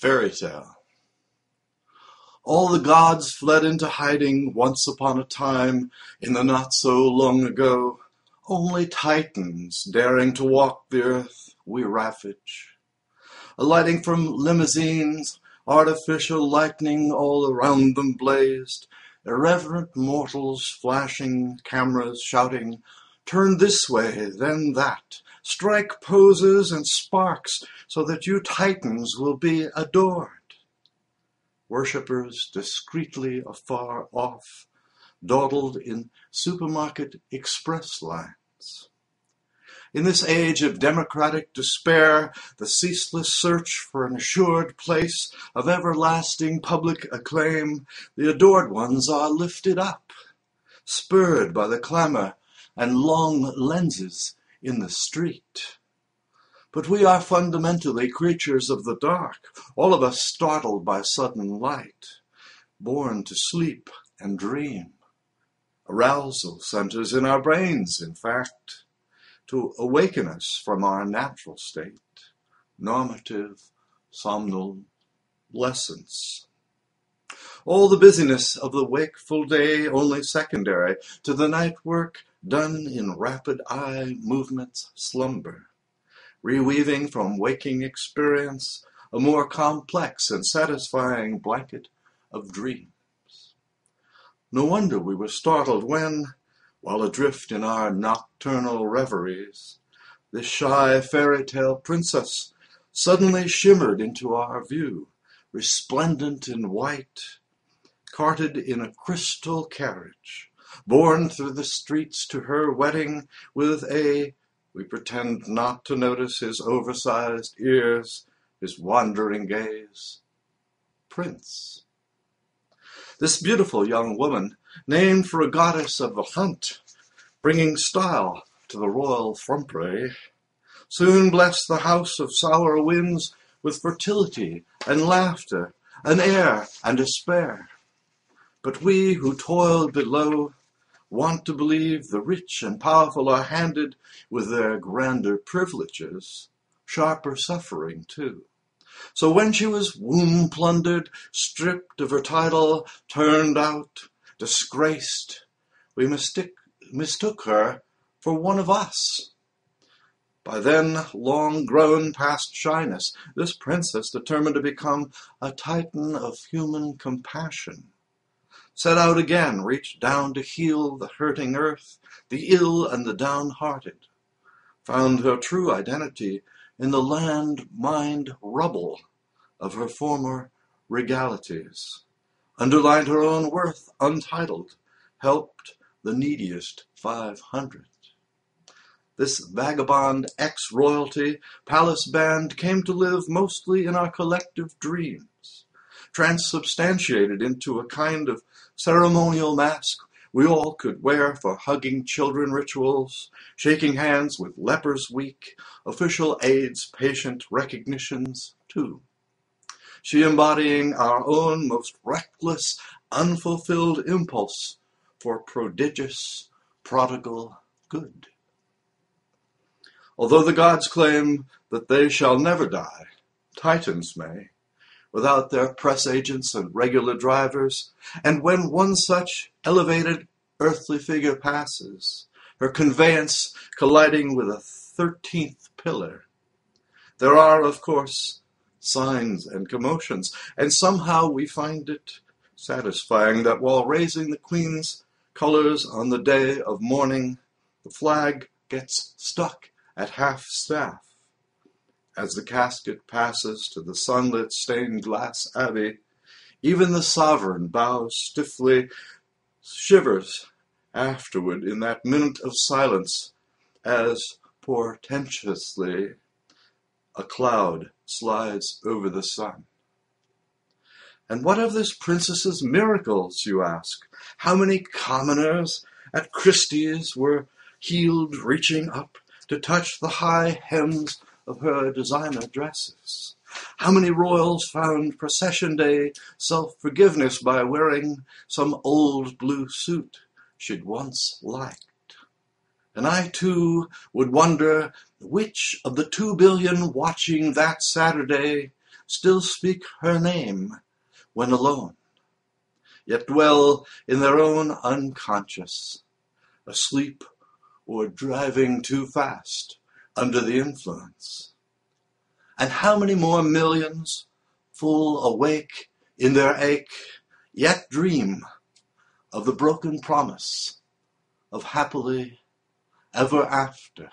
Fairytale. All the gods fled into hiding once upon a time in the not so long ago. Only titans daring to walk the earth we ravage. Alighting from limousines, artificial lightning all around them blazed. Irreverent mortals flashing cameras shouting, turn this way, then that. Strike poses and sparks so that you titans will be adored. Worshippers discreetly afar off, dawdled in supermarket express lines. In this age of democratic despair, the ceaseless search for an assured place of everlasting public acclaim, the adored ones are lifted up, spurred by the clamor and long lenses in the street. But we are fundamentally creatures of the dark, all of us startled by sudden light, born to sleep and dream. Arousal centers in our brains, in fact, to awaken us from our natural state, normative somnolescence. All the busyness of the wakeful day only secondary to the night work done in rapid eye movements slumber, reweaving from waking experience a more complex and satisfying blanket of dreams. No wonder we were startled when, while adrift in our nocturnal reveries, this shy fairy-tale princess suddenly shimmered into our view, resplendent in white, carted in a crystal carriage, borne through the streets to her wedding with we pretend not to notice his oversized ears, his wandering gaze, Prince. This beautiful young woman, named for a goddess of the hunt, bringing style to the royal frumpery, soon blessed the house of sour winds with fertility and laughter, an heir and a spare. But we who toil below want to believe the rich and powerful are handed with their grander privileges, sharper suffering too. So when she was womb plundered, stripped of her title, turned out, disgraced, we mistook her for one of us. By then, long grown past shyness, this princess determined to become a titan of human compassion. Set out again, reached down to heal the hurting earth, the ill and the downhearted. Found her true identity in the land-mined rubble of her former regalities. Underlined her own worth, untitled, helped the neediest 500. This vagabond ex-royalty palace band came to live mostly in our collective dreams, transubstantiated into a kind of ceremonial mask we all could wear for hugging children rituals, shaking hands with Lepers Week, official AIDS patient recognitions too. She embodying our own most reckless, unfulfilled impulse for prodigious, prodigal good. Although the gods claim that they shall never die, titans may, without their press agents and regular drivers, and when one such elevated earthly figure passes, her conveyance colliding with a 13th pillar, there are, of course, signs and commotions, and somehow we find it satisfying that while raising the Queen's colors on the day of mourning, the flag gets stuck at half-staff. As the casket passes to the sunlit stained glass abbey, even the sovereign bows stiffly, shivers afterward in that minute of silence as portentously a cloud slides over the sun. And what of this princess's miracles, you ask? How many commoners at Christie's were healed, reaching up to touch the high hems of her designer dresses? How many royals found procession day self-forgiveness by wearing some old blue suit she'd once liked? And I too would wonder which of the 2 billion watching that Saturday still speak her name when alone, yet dwell in their own unconscious, asleep or driving too fast under the influence. And how many more millions, full awake in their ache, yet dream of the broken promise of happily ever after?